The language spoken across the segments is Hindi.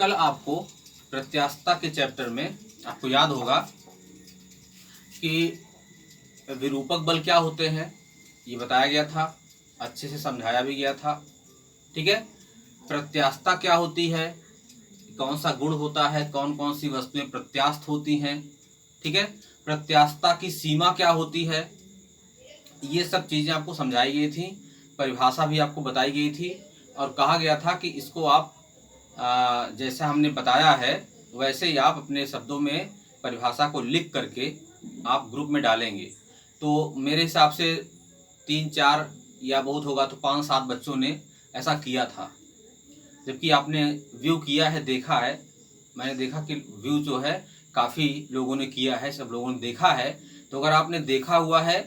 कल आपको प्रत्यास्थता के चैप्टर में आपको याद होगा कि विरूपक बल क्या होते हैं, ये बताया गया था, अच्छे से समझाया भी गया था। ठीक है, प्रत्यास्थता क्या होती है, कौन सा गुण होता है, कौन कौन सी वस्तुएं प्रत्यास्थ होती हैं। ठीक है, प्रत्यास्थता की सीमा क्या होती है, ये सब चीज़ें आपको समझाई गई थी, परिभाषा भी आपको बताई गई थी और कहा गया था कि इसको आप जैसा हमने बताया है वैसे ही आप अपने शब्दों में परिभाषा को लिख करके आप ग्रुप में डालेंगे। तो मेरे हिसाब से 3-4 या बहुत होगा तो 5-7 बच्चों ने ऐसा किया था, जबकि आपने व्यू किया है, देखा है। मैंने देखा कि व्यू जो है काफ़ी लोगों ने किया है, सब लोगों ने देखा है। तो अगर आपने देखा हुआ है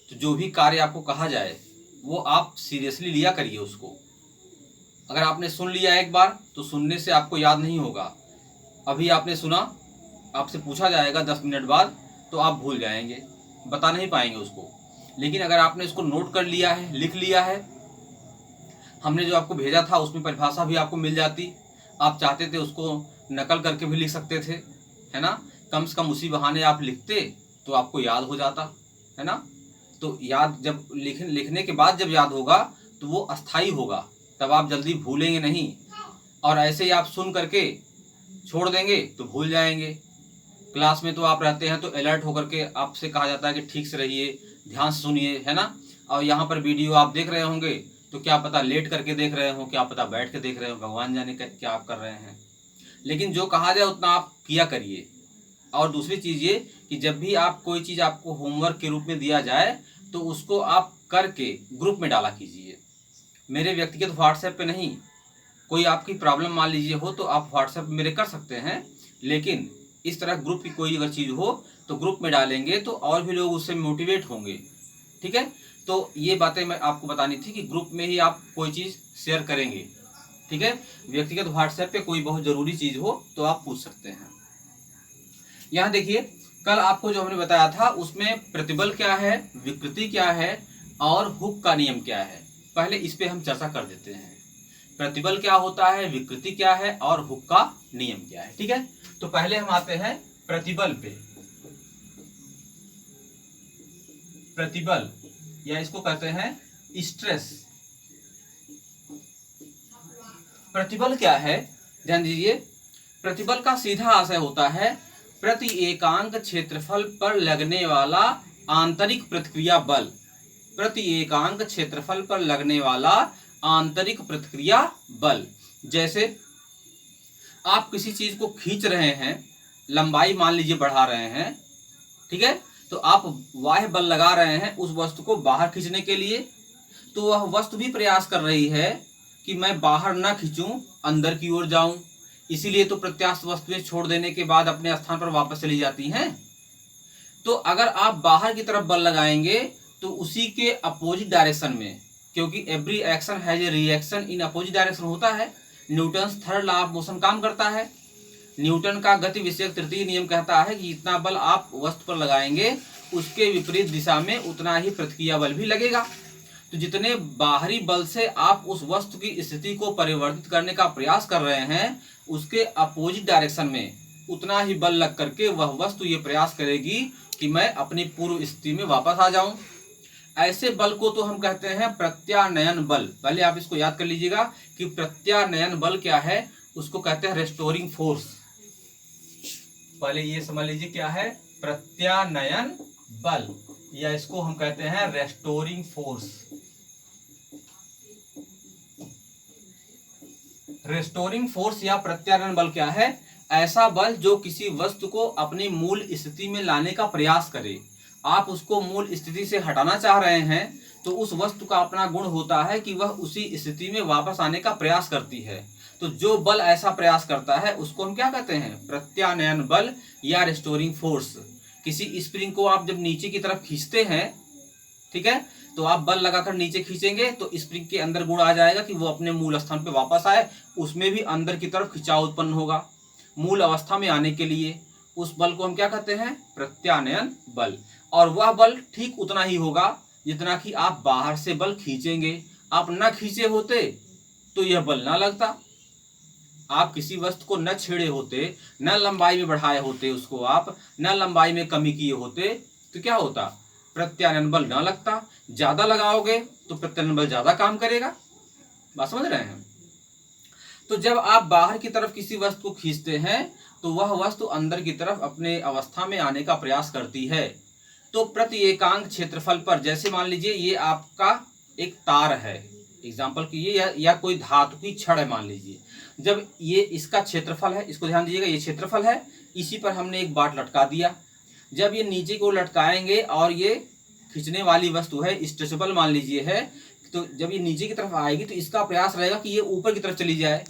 तो जो भी कार्य आपको कहा जाए वो आप सीरियसली लिया करिए उसको। अगर आपने सुन लिया एक बार तो सुनने से आपको याद नहीं होगा। अभी आपने सुना, आपसे पूछा जाएगा 10 मिनट बाद तो आप भूल जाएंगे, बता नहीं पाएंगे उसको। लेकिन अगर आपने इसको नोट कर लिया है, लिख लिया है, हमने जो आपको भेजा था उसमें परिभाषा भी आपको मिल जाती, आप चाहते थे उसको नकल करके भी लिख सकते थे, है ना। कम से कम उसी बहाने आप लिखते तो आपको याद हो जाता, है ना। तो याद जब लिखने के बाद जब याद होगा तो वो अस्थाई होगा, तब आप जल्दी भूलेंगे नहीं। और ऐसे ही आप सुन करके छोड़ देंगे तो भूल जाएंगे। क्लास में तो आप रहते हैं तो अलर्ट होकर के आपसे कहा जाता है कि ठीक से रहिए, ध्यान से सुनिए, है ना। और यहाँ पर वीडियो आप देख रहे होंगे तो क्या पता लेट करके देख रहे हो, क्या पता बैठ के देख रहे हो, भगवान जाने क्या आप कर रहे हैं। लेकिन जो कहा जाए उतना आप किया करिए। और दूसरी चीज़ ये कि जब भी आप कोई चीज़ आपको होमवर्क के रूप में दिया जाए तो उसको आप करके ग्रुप में डाला कीजिए, मेरे व्यक्तिगत व्हाट्सएप पे नहीं। कोई आपकी प्रॉब्लम मान लीजिए हो तो आप व्हाट्सएप मेरे कर सकते हैं, लेकिन इस तरह ग्रुप की कोई अगर चीज़ हो तो ग्रुप में डालेंगे तो और भी लोग उससे मोटिवेट होंगे। ठीक है, तो ये बातें मैं आपको बतानी थी कि ग्रुप में ही आप कोई चीज़ शेयर करेंगे। ठीक है, व्यक्तिगत व्हाट्सएप पे कोई बहुत ज़रूरी चीज़ हो तो आप पूछ सकते हैं। यहाँ देखिए, कल आपको जो हमने बताया था उसमें प्रतिबल क्या है, विकृति क्या है और हुक का नियम क्या है। पहले इस पे हम चर्चा कर देते हैं। प्रतिबल क्या होता है, विकृति क्या है और हुक का नियम क्या है। ठीक है, तो पहले हम आते हैं प्रतिबल पे। प्रतिबल या इसको कहते हैं स्ट्रेस। प्रतिबल क्या है, ध्यान दीजिए। प्रतिबल का सीधा आशय होता है प्रति एकांक क्षेत्रफल पर लगने वाला आंतरिक प्रतिक्रिया बल। प्रति एकांक क्षेत्रफल पर लगने वाला आंतरिक प्रतिक्रिया बल। जैसे आप किसी चीज को खींच रहे हैं, लंबाई मान लीजिए बढ़ा रहे हैं, ठीक है, तो आप बाह्य बल लगा रहे हैं उस वस्तु को बाहर खींचने के लिए, तो वह वस्तु भी प्रयास कर रही है कि मैं बाहर ना खींचूं, अंदर की ओर जाऊं। इसीलिए तो प्रत्यास्थ वस्तुएं छोड़ देने के बाद अपने स्थान पर वापस चली जाती हैं। तो अगर आप बाहर की तरफ बल लगाएंगे तो उसी के अपोजिट डायरेक्शन में, क्योंकि every action has a reaction in opposite direction होता है, Newton third law of motion काम करता है। न्यूटन का गति विषयक तृतीय नियम कहता है कि जितना बल आप वस्तु पर लगाएंगे उसके विपरीत दिशा में उतना ही प्रतिक्रिया बल भी लगेगा। तो जितने बाहरी बल से आप उस वस्तु की स्थिति को परिवर्तित करने का प्रयास कर रहे हैं उसके अपोजिट डायरेक्शन में उतना ही बल लग करके वह वस्तु ये प्रयास करेगी कि मैं अपनी पूर्व स्थिति में वापस आ जाऊं। ऐसे बल को तो हम कहते हैं प्रत्यानयन बल। पहले आप इसको याद कर लीजिएगा कि प्रत्यानयन बल क्या है, उसको कहते हैं रेस्टोरिंग फोर्स। पहले ये समझ लीजिए क्या है प्रत्यानयन बल, या इसको हम कहते हैं रेस्टोरिंग फोर्स। रेस्टोरिंग फोर्स या प्रत्यानयन बल क्या है, ऐसा बल जो किसी वस्तु को अपनी मूल स्थिति में लाने का प्रयास करे। आप उसको मूल स्थिति से हटाना चाह रहे हैं तो उस वस्तु का अपना गुण होता है कि वह उसी स्थिति में वापस आने का प्रयास करती है। तो जो बल ऐसा प्रयास करता है उसको हम क्या कहते हैं, प्रत्यानयन बल या रेस्टोरिंग फोर्स। किसी स्प्रिंग को आप जब नीचे की तरफ खींचते हैं, ठीक है, तो आप बल लगाकर नीचे खींचेंगे तो स्प्रिंग के अंदर गुण आ जाएगा कि वो अपने मूल स्थान पे वापस आए, उसमें भी अंदर की तरफ खिंचाव उत्पन्न होगा मूल अवस्था में आने के लिए। उस बल को हम क्या कहते हैं, प्रत्यानयन बल। और वह बल ठीक उतना ही होगा जितना कि आप बाहर से बल खींचेंगे। आप ना खींचे होते तो यह बल ना लगता। आप किसी वस्तु को न छेड़े होते, न लंबाई में बढ़ाए होते उसको आप, न लंबाई में कमी किए होते, तो क्या होता, प्रत्यानयन बल न लगता। ज्यादा लगाओगे तो प्रत्यानयन बल ज्यादा काम करेगा। बात समझ रहे हैं। तो जब आप बाहर की तरफ किसी वस्तु को खींचते हैं तो वह वस्तु अंदर की तरफ अपने अवस्था में आने का प्रयास करती है। तो प्रति एकांक क्षेत्रफल पर, जैसे मान लीजिए ये आपका एक तार है, एग्जाम्पल कीजिए, या कोई धातु की छड़ है मान लीजिए, जब ये इसका क्षेत्रफल है, इसको ध्यान दीजिएगा, ये क्षेत्रफल है, इसी पर हमने एक बाट लटका दिया। जब ये नीचे को लटकाएंगे और ये खींचने वाली वस्तु है, स्ट्रेचेबल मान लीजिए है, तो जब ये नीचे की तरफ आएगी तो इसका प्रयास रहेगा कि ये ऊपर की तरफ चली जाए,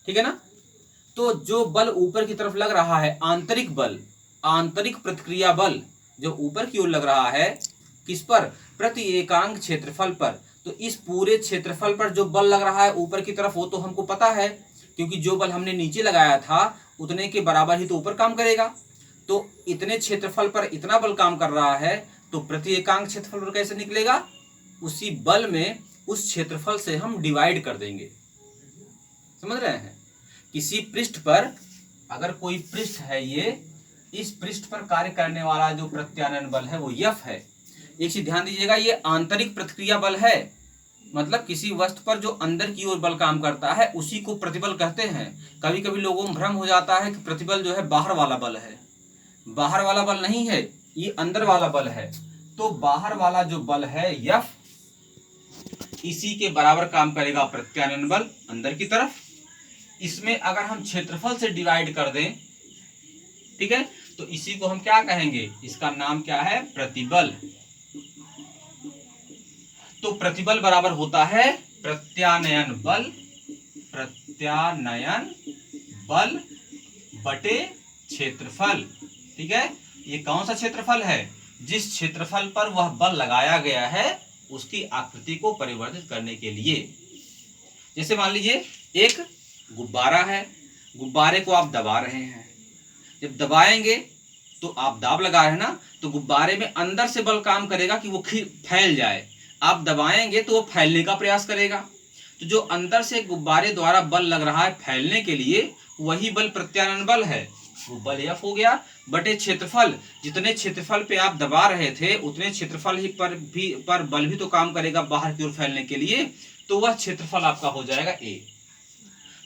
ठीक है ना। तो जो बल ऊपर की तरफ लग रहा है, आंतरिक बल, आंतरिक प्रतिक्रिया बल जो ऊपर की ओर लग रहा है, किस पर, प्रति एकांक क्षेत्रफल पर। तो इस पूरे क्षेत्रफल पर जो बल लग रहा है ऊपर की तरफ, वो तो हमको पता है, क्योंकि जो बल हमने नीचे लगाया था उतने के बराबर ही तो ऊपर काम करेगा। तो इतने क्षेत्रफल पर इतना बल काम कर रहा है, तो प्रति एकांक क्षेत्रफल पर कैसे निकलेगा, उसी बल में उस क्षेत्रफल से हम डिवाइड कर देंगे। समझ रहे हैं। किसी पृष्ठ पर अगर कोई पृष्ठ है, ये इस पृष्ठ पर कार्य करने वाला जो प्रत्यानयन बल है वो F है। एक चीज ध्यान दीजिएगा, ये आंतरिक प्रतिक्रिया बल है, मतलब किसी वस्तु पर जो अंदर की ओर बल काम करता है उसी को प्रतिबल कहते हैं। कभी कभी लोगों में भ्रम हो जाता है कि प्रतिबल जो है बाहर वाला बल है, बाहर वाला बल नहीं है, ये अंदर वाला बल है। तो बाहर वाला जो बल है F, इसी के बराबर काम करेगा प्रत्यानयन बल अंदर की तरफ। इसमें अगर हम क्षेत्रफल से डिवाइड कर दें, ठीक है, तो इसी को हम क्या कहेंगे, इसका नाम क्या है, प्रतिबल। तो प्रतिबल बराबर होता है प्रत्यानयन बल, प्रत्यानयन बल बटे क्षेत्रफल। ठीक है, ये कौन सा क्षेत्रफल है, जिस क्षेत्रफल पर वह बल लगाया गया है उसकी आकृति को परिवर्तित करने के लिए। जैसे मान लीजिए एक गुब्बारा है, गुब्बारे को आप दबा रहे हैं, जब दबाएंगे तो आप दाब लगा रहे हैं ना, तो गुब्बारे में अंदर से बल काम करेगा कि वो फैल जाए। आप दबाएंगे तो वो फैलने का प्रयास करेगा। तो जो अंदर से गुब्बारे द्वारा बल लग रहा है फैलने के लिए, वही बल प्रत्यानयन बल है। वो बल F हो गया बटे क्षेत्रफल। जितने क्षेत्रफल पे आप दबा रहे थे उतने क्षेत्रफल ही पर बल भी तो काम करेगा बाहर की ओर फैलने के लिए, तो वह क्षेत्रफल आपका हो जाएगा A।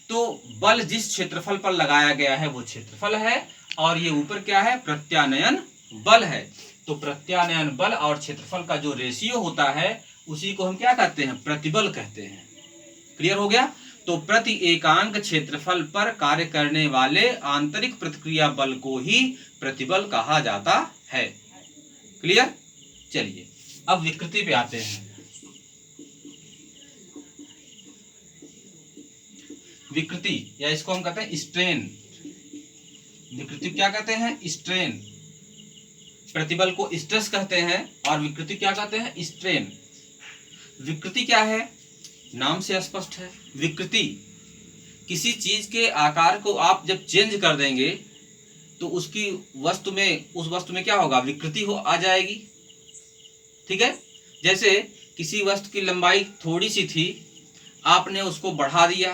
तो बल जिस क्षेत्रफल पर लगाया गया है वो क्षेत्रफल है, और ये ऊपर क्या है, प्रत्यानयन बल है। तो प्रत्यानयन बल और क्षेत्रफल का जो रेशियो होता है उसी को हम क्या कहते हैं, प्रतिबल कहते हैं। क्लियर हो गया। तो प्रति एकांक क्षेत्रफल पर कार्य करने वाले आंतरिक प्रतिक्रिया बल को ही प्रतिबल कहा जाता है। क्लियर। चलिए अब विकृति पे आते हैं। विकृति या इसको हम कहते हैं स्ट्रेन। विकृति क्या कहते हैं, स्ट्रेन। प्रतिबल को स्ट्रेस कहते हैं और विकृति क्या कहते हैं, स्ट्रेन। विकृति क्या है, नाम से स्पष्ट है। विकृति किसी चीज के आकार को आप जब चेंज कर देंगे तो उसकी वस्तु में, उस वस्तु में क्या होगा, विकृति हो आ जाएगी। ठीक है, जैसे किसी वस्तु की लंबाई थोड़ी सी थी, आपने उसको बढ़ा दिया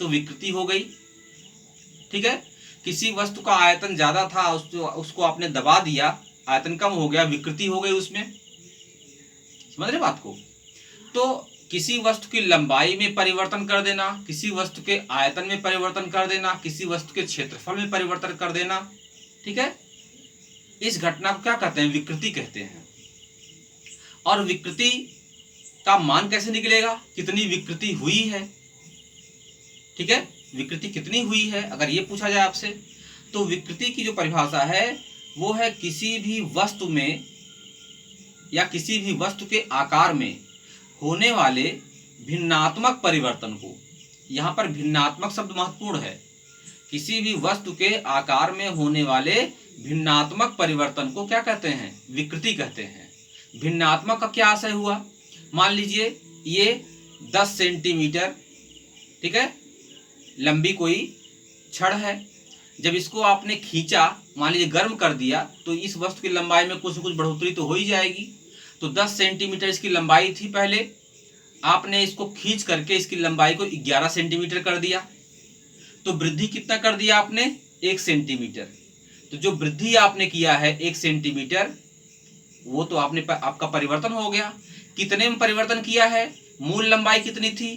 तो विकृति हो गई। ठीक है, किसी वस्तु का आयतन ज्यादा था, उसको आपने दबा दिया, आयतन कम हो गया, विकृति हो गई उसमें। समझ रहे बात को। तो किसी वस्तु की लंबाई में परिवर्तन कर देना, किसी वस्तु के आयतन में परिवर्तन कर देना, किसी वस्तु के क्षेत्रफल में परिवर्तन कर देना, ठीक है, इस घटना को क्या कहते हैं, विकृति कहते हैं। और विकृति का मान कैसे निकलेगा, कितनी विकृति हुई है। ठीक है, विकृति कितनी हुई है अगर ये पूछा जाए आपसे, तो विकृति की जो परिभाषा है वो है किसी भी वस्तु में या किसी भी वस्तु के आकार में होने वाले भिन्नात्मक परिवर्तन को, यहाँ पर भिन्नात्मक शब्द महत्वपूर्ण है, किसी भी वस्तु के आकार में होने वाले भिन्नात्मक परिवर्तन को क्या कहते हैं, विकृति कहते हैं। भिन्नात्मक का क्या आशय हुआ, मान लीजिए ये 10 सेंटीमीटर, ठीक है, लंबी कोई छड़ है, जब इसको आपने खींचा, मान लीजिए गर्म कर दिया, तो इस वस्तु की लंबाई में कुछ न कुछ बढ़ोतरी तो हो ही जाएगी। तो 10 सेंटीमीटर इसकी लंबाई थी पहले, आपने इसको खींच करके इसकी लंबाई को 11 सेंटीमीटर कर दिया, तो वृद्धि कितना कर दिया आपने? 1 सेंटीमीटर। तो जो वृद्धि आपने किया है 1 सेंटीमीटर, वो तो आपका परिवर्तन हो गया। कितने में परिवर्तन किया है? मूल लंबाई कितनी थी?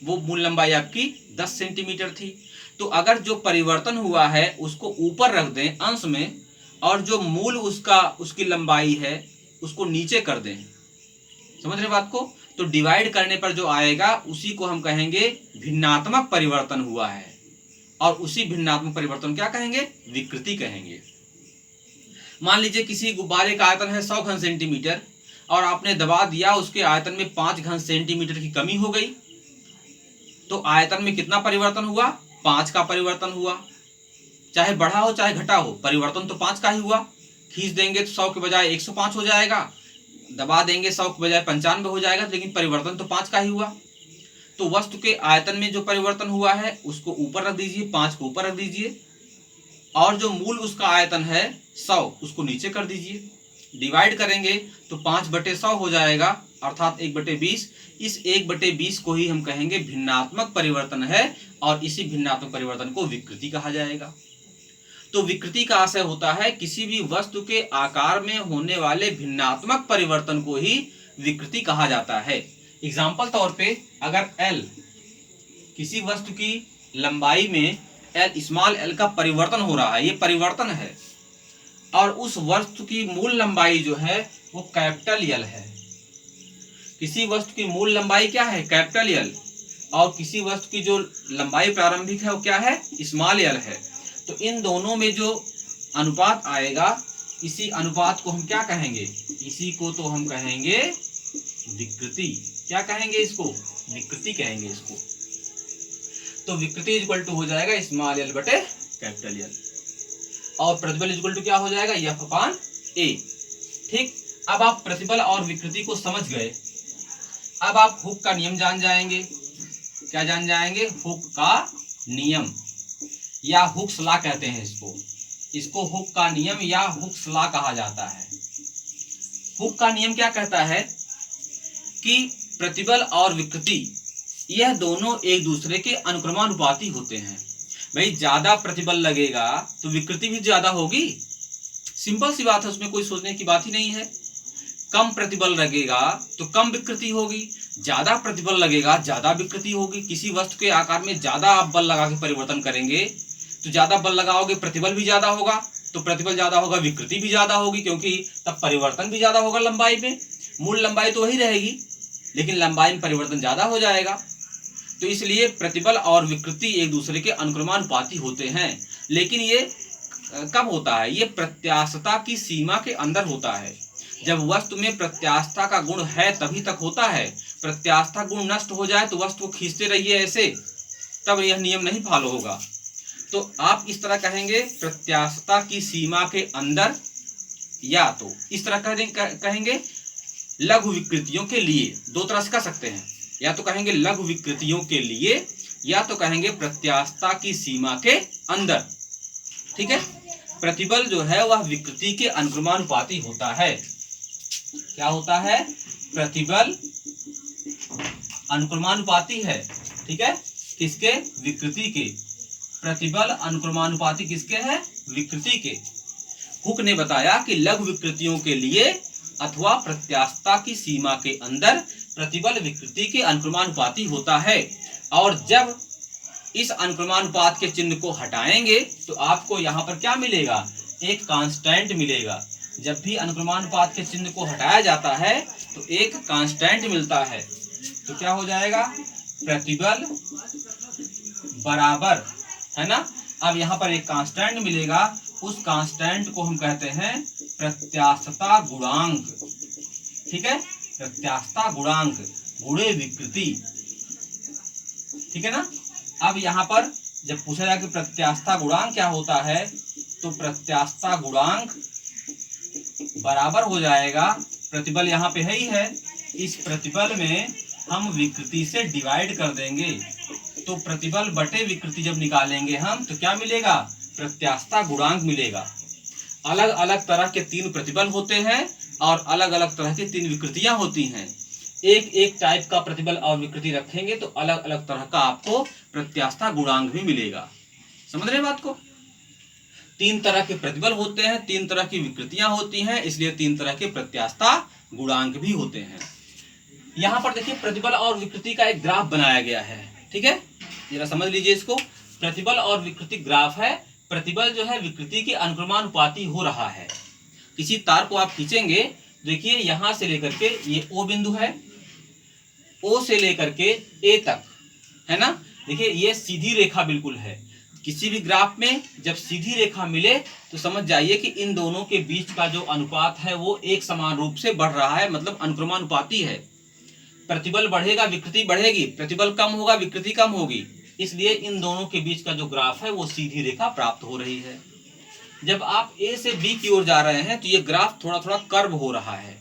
वो मूल लंबाई आपकी 10 सेंटीमीटर थी। तो अगर जो परिवर्तन हुआ है उसको ऊपर रख दें अंश में, और जो मूल उसकी लंबाई है उसको नीचे कर दें, समझ रहे बात को? तो डिवाइड करने पर जो आएगा उसी को हम कहेंगे भिन्नात्मक परिवर्तन हुआ है, और उसी भिन्नात्मक परिवर्तन क्या कहेंगे? विकृति कहेंगे। मान लीजिए किसी गुब्बारे का आयतन है 100 घन सेंटीमीटर, और आपने दबा दिया, उसके आयतन में 5 घन सेंटीमीटर की कमी हो गई, तो आयतन में कितना परिवर्तन हुआ? 5 का परिवर्तन हुआ। चाहे बढ़ा हो चाहे घटा हो, परिवर्तन तो 5 का ही हुआ। खींच देंगे तो 100 के बजाय 105 हो जाएगा, दबा देंगे 100 के बजाय 95 हो जाएगा, लेकिन परिवर्तन तो 5 का ही हुआ। तो वस्तु के आयतन में जो परिवर्तन हुआ है उसको ऊपर रख दीजिए, 5 को ऊपर रख दीजिए, और जो मूल उसका आयतन है 100 उसको नीचे कर दीजिए। डिवाइड करेंगे तो 5/100 हो जाएगा, अर्थात 1/20। इस 1/20 को ही हम कहेंगे भिन्नात्मक परिवर्तन है, और इसी भिन्नात्मक परिवर्तन को विकृति कहा जाएगा। तो विकृति का आशय होता है किसी भी वस्तु के आकार में होने वाले भिन्नात्मक परिवर्तन को ही विकृति कहा जाता है। एग्जाम्पल तौर पे, अगर L, किसी वस्तु की लंबाई में स्मॉल l का परिवर्तन हो रहा है, ये परिवर्तन है, और उस वस्तु की मूल लंबाई जो है वो कैपिटल L है। किसी वस्तु की मूल लंबाई क्या है? कैपिटल L, और किसी वस्तु की जो लंबाई प्रारंभिक है वो क्या है? स्मॉल l है। तो इन दोनों में जो अनुपात आएगा, इसी अनुपात को हम क्या कहेंगे? इसी को तो हम कहेंगे विकृति। क्या कहेंगे इसको? विकृति कहेंगे इसको। तो विकृति इक्वल टू हो जाएगा स्मॉल l बटे कैपिटल L, और प्रतिबल इक्वल टू क्या हो जाएगा? F/A। ठीक, अब आप प्रतिबल और विकृति को समझ गए। अब आप हुक का नियम जान जाएंगे। क्या जान जाएंगे? हुक का नियम, या हुक्स लॉ कहते हैं इसको हुक का नियम या हुक्स लॉ कहा जाता है। हुक का नियम क्या कहता है कि प्रतिबल और विकृति यह दोनों एक दूसरे के अनुक्रमानुपाती होते हैं। भाई ज्यादा प्रतिबल लगेगा तो विकृति भी ज्यादा होगी, सिंपल सी बात है, उसमें कोई सोचने की बात ही नहीं है। कम प्रतिबल लगेगा तो कम विकृति होगी, ज्यादा प्रतिबल लगेगा ज्यादा विकृति होगी। किसी वस्तु के आकार में ज्यादा आप बल लगा के परिवर्तन करेंगे तो ज्यादा बल लगाओगे, प्रतिबल भी ज्यादा होगा, तो प्रतिबल ज्यादा होगा, विकृति भी ज्यादा होगी, क्योंकि तब परिवर्तन भी ज्यादा होगा लंबाई में। मूल लंबाई तो वही रहेगी, लेकिन लंबाई में परिवर्तन ज्यादा हो जाएगा। तो इसलिए प्रतिबल और विकृति एक दूसरे के अनुक्रमानुपाती होते हैं। लेकिन ये कब होता है? ये प्रत्यास्थता की सीमा के अंदर होता है। जब वस्तु में प्रत्यास्थता का गुण है तभी तक होता है। प्रत्यास्थता गुण नष्ट हो जाए तो वस्तु को खींचते रहिए ऐसे, तब यह नियम नहीं फॉलो होगा। तो आप इस तरह कहेंगे प्रत्यास्थता की सीमा के अंदर, या तो इस तरह कहेंगे लघु विकृतियों के लिए। दो तरह से कह सकते हैं, या तो कहेंगे लघु विकृतियों के लिए, या तो कहेंगे प्रत्यास्थता की सीमा के अंदर। ठीक है, प्रतिबल जो है वह विकृति के अनुक्रमानुपाती होता है। क्या होता है? प्रतिबल अनुक्रमानुपाती है। ठीक है, किसके? विकृति के। प्रतिबल अनुक्रमानुपाती किसके है? विकृति के। हुक ने बताया कि लघु विकृतियों के लिए अथवा प्रत्यास्थता की सीमा के अंदर प्रतिबल विकृति के अनुक्रमानुपाती होता है। और जब इस अनुक्रमानुपात के चिन्ह को हटाएंगे तो आपको यहाँ पर क्या मिलेगा? एक कांस्टेंट मिलेगा। जब भी अनुक्रमानुपात के चिन्ह को हटाया जाता है तो एक कांस्टेंट मिलता है। तो क्या हो जाएगा? प्रतिबल बराबर, है ना। अब यहाँ पर एक कांस्टेंट मिलेगा, उस कांस्टेंट को हम कहते हैं प्रत्यास्थता गुणांक। ठीक है, प्रत्यास्थता गुणांक गुणे विकृति। ठीक है ना। अब यहाँ पर जब पूछा जाए कि प्रत्यास्थता गुणांक क्या होता है, तो प्रत्यास्थता गुणांक बराबर हो जाएगा, प्रतिबल यहाँ पे है ही है, इस प्रतिबल में हम विकृति से डिवाइड कर देंगे। तो प्रतिबल बटे विकृति जब निकालेंगे हम तो क्या मिलेगा? प्रत्यास्थता गुणांक मिलेगा। अलग अलग तरह के 3 प्रतिबल होते हैं और अलग अलग तरह की 3 विकृतियां होती हैं। एक एक टाइप का प्रतिबल और विकृति रखेंगे तो अलग अलग तरह का आपको प्रत्यास्था गुणांक भी मिलेगा। समझ रहे हैं बात को? 3 तरह के प्रतिबल होते हैं, 3 तरह की विकृतियां होती हैं, इसलिए 3 तरह के प्रत्यास्था गुणांक भी होते हैं। यहां पर देखिए प्रतिबल और विकृति का एक ग्राफ बनाया गया है, ठीक है, जरा समझ लीजिए इसको। प्रतिबल और विकृति ग्राफ है। प्रतिबल जो है विकृति के अनुक्रमानुपाती हो रहा है। किसी तार को आप खींचेंगे, देखिए यहां से लेकर के ये O बिंदु है, O से लेकर के A तक, है ना। देखिए ये सीधी रेखा बिल्कुल है। किसी भी ग्राफ में जब सीधी रेखा मिले तो समझ जाइए कि इन दोनों के बीच का जो अनुपात है वो एक समान रूप से बढ़ रहा है, मतलब अनुक्रमानुपाती है। प्रतिबल बढ़ेगा विकृति बढ़ेगी, प्रतिबल कम होगा विकृति कम होगी, इसलिए इन दोनों के बीच का जो ग्राफ है वो सीधी रेखा प्राप्त हो रही है। जब आप A से B की ओर जा रहे हैं तो ये ग्राफ थोड़ा थोड़ा कर्व हो रहा है।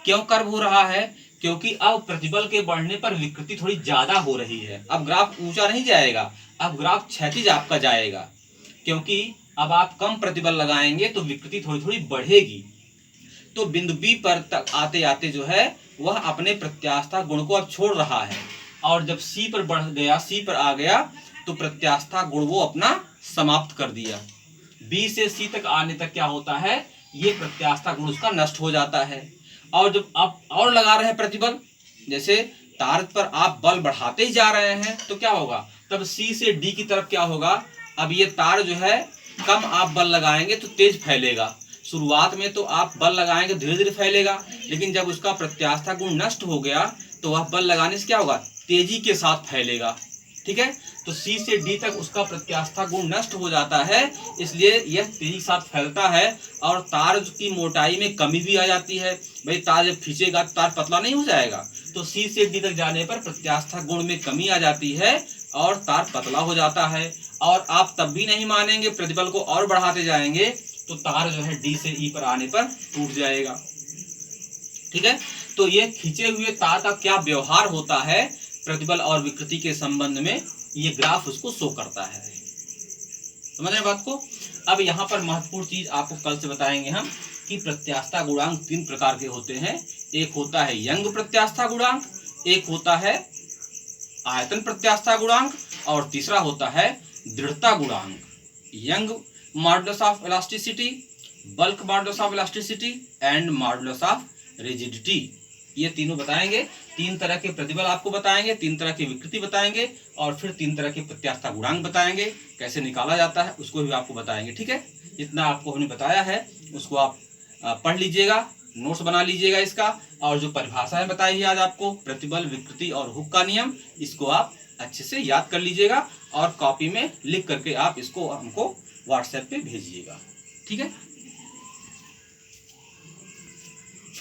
क्यों कर्व हो रहा है? क्योंकि अब प्रतिबल के बढ़ने पर विकृति थोड़ी ज्यादा हो रही है। अब ग्राफ ऊंचा नहीं जाएगा, अब ग्राफ क्षैतिज आपका जाएगा, क्योंकि अब आप कम प्रतिबल लगाएंगे तो विकृति थोड़ी थोड़ी बढ़ेगी। तो बिंदु B पर तक आते आते जो है वह अपने प्रत्यास्था गुण को अब छोड़ रहा है, और जब C पर बढ़ गया, C पर आ गया तो प्रत्यास्था गुण वो अपना समाप्त कर दिया। B से C तक आने तक क्या होता है, ये प्रत्यास्था गुण उसका नष्ट हो जाता है। और जब आप और लगा रहे हैं प्रतिबल, जैसे तार पर आप बल बढ़ाते ही जा रहे हैं तो क्या होगा, तब C से D की तरफ क्या होगा, अब ये तार जो है कम आप बल लगाएंगे तो तेज फैलेगा। शुरुआत में तो आप बल लगाएंगे धीरे धीरे फैलेगा, लेकिन जब उसका प्रत्यास्था गुण नष्ट हो गया तो वह बल लगाने से क्या होगा, तेजी के साथ फैलेगा। ठीक है, तो C से D तक उसका प्रत्यास्था गुण नष्ट हो जाता है, इसलिए यह तेजी के साथ फैलता है और तार की मोटाई में कमी भी आ जाती है। भाई तार जब खींचेगा तो तार पतला नहीं हो जाएगा, तो C से D तक जाने पर प्रत्यास्था गुण में कमी आ जाती है और तार पतला हो जाता है। और आप तब भी नहीं मानेंगे, प्रतिबल को और बढ़ाते जाएंगे तो तार जो है D से E पर आने पर टूट जाएगा। ठीक है, तो ये खींचे हुए तार का क्या व्यवहार होता है प्रतिबल और विकृति के संबंध में, ये ग्राफ उसको शो करता है। समझ रहे बात को? अब यहाँ पर महत्वपूर्ण चीज आपको कल से बताएंगे हम कि प्रत्यास्था गुणांक 3 प्रकार के होते हैं। एक होता है यंग प्रत्यास्था गुणांक, एक होता है आयतन प्रत्यास्था गुणांक, और तीसरा होता है दृढ़ता गुणांक। Young modulus of elasticity, bulk modulus of elasticity and modulus of rigidity, ये तीनों बताएंगे। 3 तरह के प्रतिबल आपको बताएंगे, 3 तरह की विकृति बताएंगे, और फिर 3 तरह के प्रत्यास्था गुणांक बताएंगे। कैसे निकाला जाता है उसको भी आपको बताएंगे। ठीक है, जितना आपको हमने बताया है उसको आप पढ़ लीजिएगा, नोट्स बना लीजिएगा इसका, और जो परिभाषाएं बताई है आज आपको, प्रतिबल विकृति और हुक का नियम, इसको आप अच्छे से याद कर लीजिएगा और कॉपी में लिख करके आप इसको हमको व्हाट्सएप पे भेजिएगा। ठीक है।